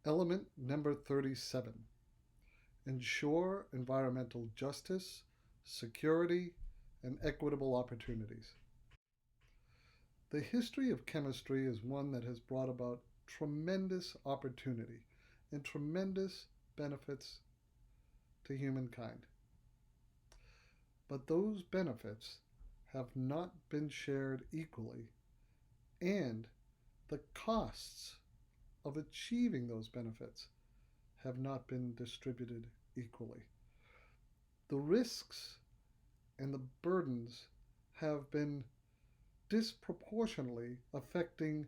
Element number 37. Ensure environmental justice, security, and equitable opportunities. The history of chemistry is one that has brought about tremendous opportunity and tremendous benefits to humankind. But those benefits have not been shared equally, and the costs of achieving those benefits have not been distributed equally. The risks and the burdens have been disproportionately affecting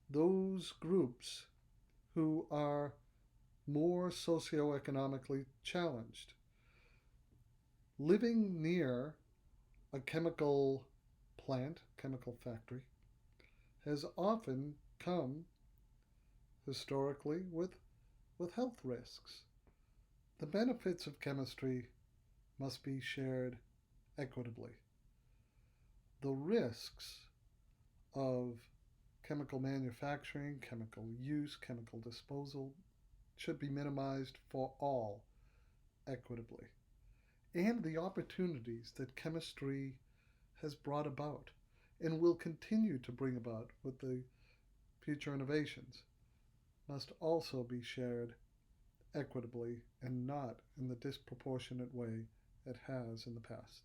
those groups who are more socioeconomically challenged. Living near a chemical plant, chemical factory, has often come historically with health risks. The benefits of chemistry must be shared equitably. The risks of chemical manufacturing, chemical use, chemical disposal should be minimized for all equitably. And the opportunities that chemistry has brought about and will continue to bring about with the future innovations must also be shared equitably and not in the disproportionate way it has in the past.